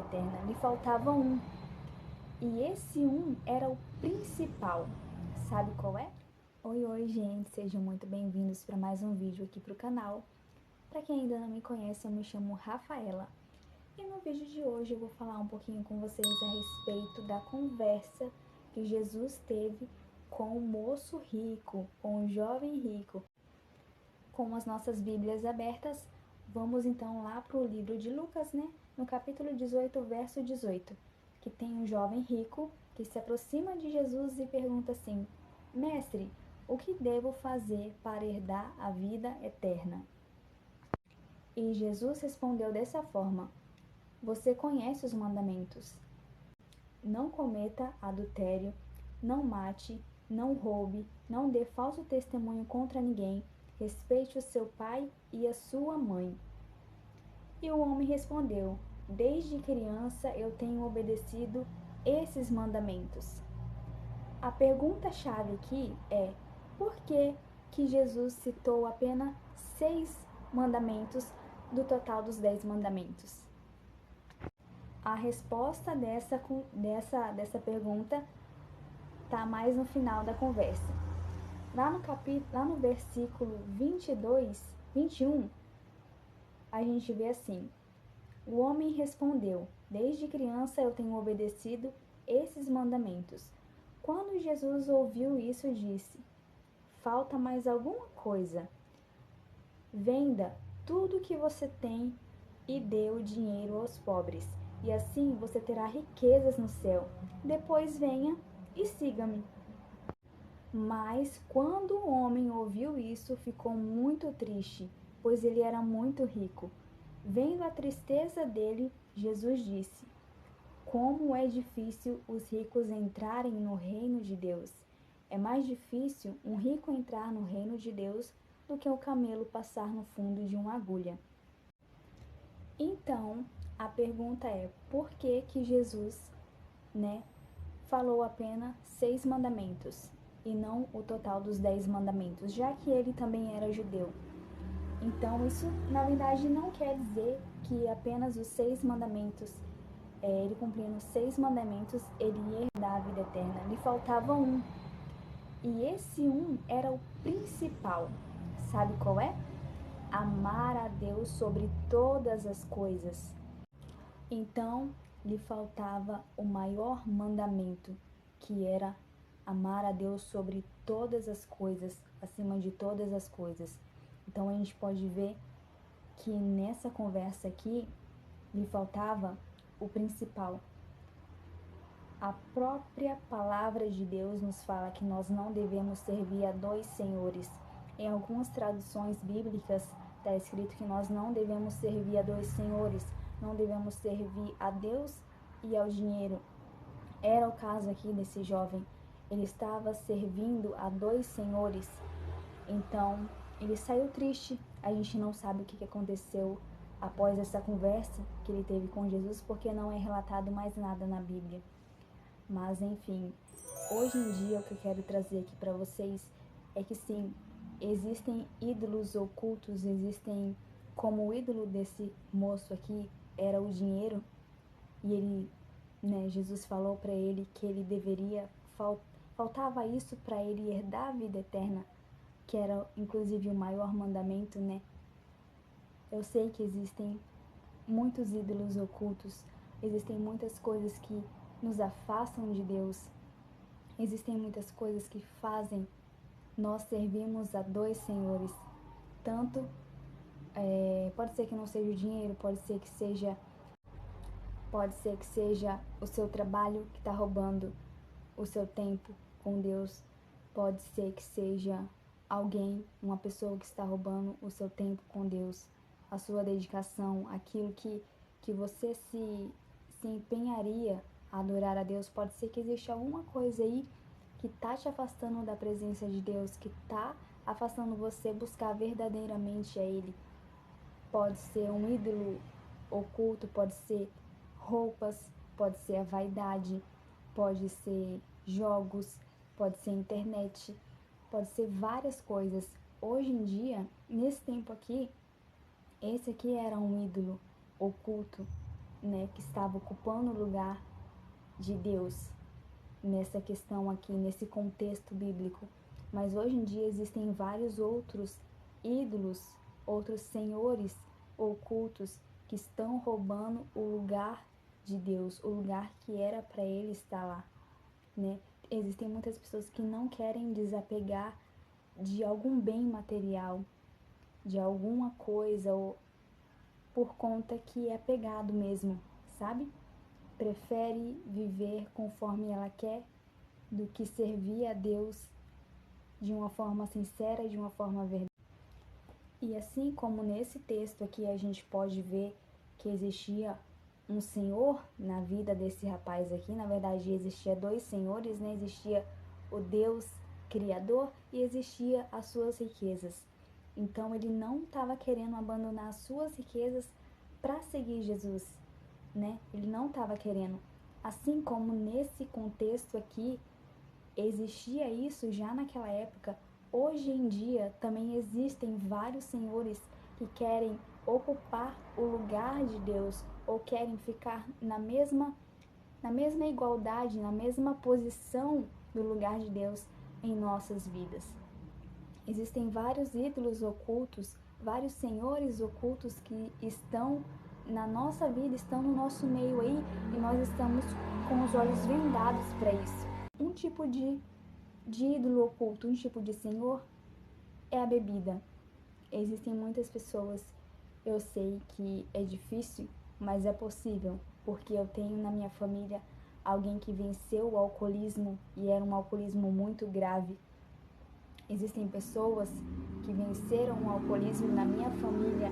eterna, lhe faltava um. E esse um era o principal. Sabe qual é? Oi, gente, sejam muito bem-vindos para mais um vídeo aqui para o canal. Para quem ainda não me conhece, eu me chamo Rafaela. E no vídeo de hoje eu vou falar um pouquinho com vocês a respeito da conversa que Jesus teve com o moço rico, com o jovem rico. Com as nossas Bíblias abertas, vamos então lá para o livro de Lucas, né? No capítulo 18, verso 18, que tem um jovem rico que se aproxima de Jesus e pergunta assim: Mestre, o que devo fazer para herdar a vida eterna? E Jesus respondeu dessa forma: Você conhece os mandamentos. Não cometa adultério, não mate, não roube, não dê falso testemunho contra ninguém, respeite o seu pai e a sua mãe. E o homem respondeu: Desde criança eu tenho obedecido esses mandamentos. A pergunta-chave aqui é: por que Jesus citou apenas 6 mandamentos do total dos 10 mandamentos? A resposta dessa pergunta está mais no final da conversa. Lá no versículo 21, a gente vê assim: O homem respondeu: Desde criança eu tenho obedecido esses mandamentos. Quando Jesus ouviu isso, disse: Falta mais alguma coisa. Venda tudo o que você tem e dê o dinheiro aos pobres, e assim você terá riquezas no céu. Depois venha e siga-me. Mas quando o homem ouviu isso, ficou muito triste, pois ele era muito rico. Vendo a tristeza dele, Jesus disse: Como é difícil os ricos entrarem no reino de Deus. É mais difícil um rico entrar no reino de Deus do que o camelo passar no fundo de uma agulha. Então, a pergunta é: por que Jesus, falou apenas 6 mandamentos e não o total dos 10 mandamentos, já que ele também era judeu? Então, isso na verdade não quer dizer que apenas os 6 mandamentos, ele cumprindo os 6 mandamentos, ele ia herdar a vida eterna. Lhe faltava um. E esse um era o principal. Sabe qual é? Amar a Deus sobre todas as coisas. Então, lhe faltava o maior mandamento, que era amar a Deus sobre todas as coisas, acima de todas as coisas. Então, a gente pode ver que nessa conversa aqui, lhe faltava o principal. A própria palavra de Deus nos fala que nós não devemos servir a 2 senhores. Em algumas traduções bíblicas está escrito que nós não devemos servir a 2 senhores, não devemos servir a Deus e ao dinheiro. Era o caso aqui desse jovem. Ele estava servindo a 2 senhores. Então, ele saiu triste. A gente não sabe o que aconteceu após essa conversa que ele teve com Jesus, porque não é relatado mais nada na Bíblia. Mas enfim, hoje em dia o que eu quero trazer aqui para vocês é que sim, existem ídolos ocultos, existem, como o ídolo desse moço aqui era o dinheiro, e ele, Jesus falou para ele que ele deveria, faltava isso para ele herdar a vida eterna, que era inclusive o maior mandamento, né? Eu sei que existem muitos ídolos ocultos, existem muitas coisas que nos afastam de Deus, existem muitas coisas que fazem nós servirmos a 2 senhores. Tanto, pode ser que não seja o dinheiro, pode ser que seja o seu trabalho que está roubando o seu tempo com Deus, pode ser que seja alguém, uma pessoa que está roubando o seu tempo com Deus, a sua dedicação, aquilo que você se empenharia a adorar a Deus. Pode ser que exista alguma coisa aí que está te afastando da presença de Deus, que está afastando você buscar verdadeiramente a Ele. Pode ser um ídolo oculto, pode ser roupas, pode ser a vaidade, pode ser jogos, pode ser internet, pode ser várias coisas. Hoje em dia, nesse tempo aqui, esse aqui era um ídolo oculto, né, que estava ocupando o lugar de Deus nessa questão aqui, nesse contexto bíblico. Mas hoje em dia existem vários outros ídolos, outros senhores ocultos que estão roubando o lugar de Deus, o lugar que era para ele estar lá, né? Existem muitas pessoas que não querem desapegar de algum bem material, de alguma coisa, ou por conta que é pegado mesmo, sabe? Prefere viver conforme ela quer do que servir a Deus de uma forma sincera, de uma forma verdadeira. E assim como nesse texto aqui a gente pode ver que existia um senhor na vida desse rapaz aqui, na verdade existia dois senhores, né? Existia o Deus Criador e existia as suas riquezas. Então ele não estava querendo abandonar as suas riquezas para seguir Jesus, né? Ele não estava querendo. Assim como nesse contexto aqui existia isso já naquela época, hoje em dia também existem vários senhores que querem ocupar o lugar de Deus ou querem ficar na mesma igualdade, na mesma posição do lugar de Deus em nossas vidas. Existem vários ídolos ocultos, vários senhores ocultos que estão na nossa vida, estão no nosso meio aí, e nós estamos com os olhos vendados para isso. Um tipo de ídolo oculto, um tipo de senhor é a bebida. Existem muitas pessoas, eu sei que é difícil, mas é possível, porque eu tenho na minha família alguém que venceu o alcoolismo e era um alcoolismo muito grave. Existem pessoas que venceram o alcoolismo na minha família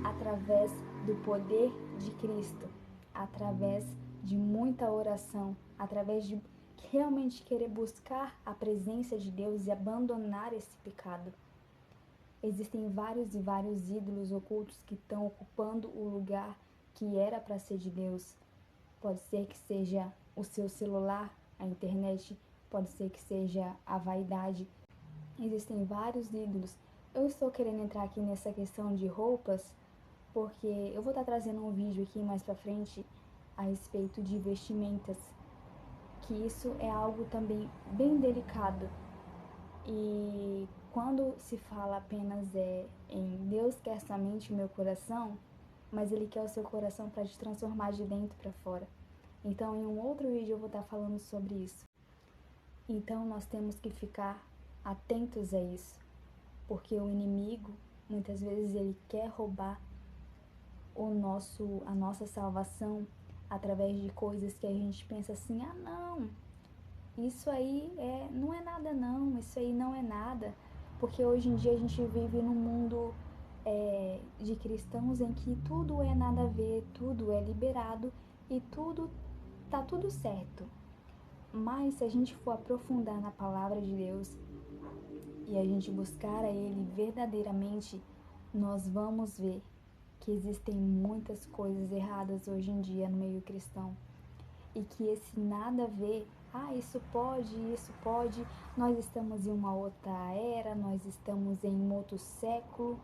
através do poder de Cristo, através de muita oração, através de realmente querer buscar a presença de Deus e abandonar esse pecado. Existem vários e vários ídolos ocultos que estão ocupando o lugar que era para ser de Deus. Pode ser que seja o seu celular, a internet, pode ser que seja a vaidade. Existem vários ídolos. Eu estou querendo entrar aqui nessa questão de roupas, porque eu vou estar trazendo um vídeo aqui mais pra frente a respeito de vestimentas, que isso é algo também bem delicado. E quando se fala apenas em Deus quer somente o meu coração, mas Ele quer o seu coração para te transformar de dentro para fora. Então, em um outro vídeo eu vou estar falando sobre isso. Então, nós temos que ficar atentos a isso, porque o inimigo, muitas vezes, ele quer roubar a nossa salvação através de coisas que a gente pensa assim, ah não, isso aí não é nada não, isso aí não é nada, porque hoje em dia a gente vive num mundo de cristãos em que tudo é nada a ver, tudo é liberado e tá tudo certo. Mas se a gente for aprofundar na palavra de Deus e a gente buscar a Ele verdadeiramente, nós vamos ver que existem muitas coisas erradas hoje em dia no meio cristão. E que esse nada a ver, isso pode, nós estamos em uma outra era, nós estamos em um outro século,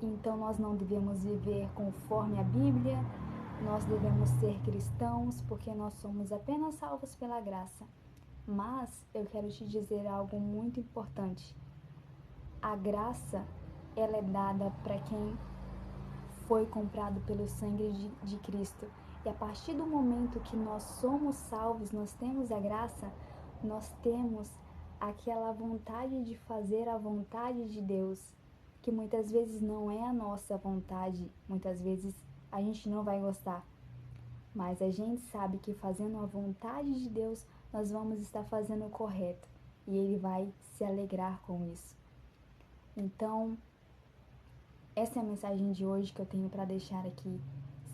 então nós não devemos viver conforme a Bíblia, nós devemos ser cristãos porque nós somos apenas salvos pela graça. Mas eu quero te dizer algo muito importante. A graça, ela é dada para quem foi comprado pelo sangue de Cristo. E a partir do momento que nós somos salvos, nós temos a graça, nós temos aquela vontade de fazer a vontade de Deus, que muitas vezes não é a nossa vontade, muitas vezes a gente não vai gostar. Mas a gente sabe que fazendo a vontade de Deus, nós vamos estar fazendo o correto. E Ele vai se alegrar com isso. Então, essa é a mensagem de hoje que eu tenho para deixar aqui.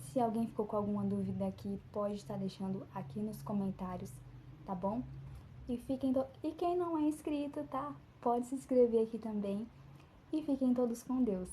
Se alguém ficou com alguma dúvida aqui, pode estar deixando aqui nos comentários, tá bom? E quem não é inscrito, tá? Pode se inscrever aqui também. E fiquem todos com Deus.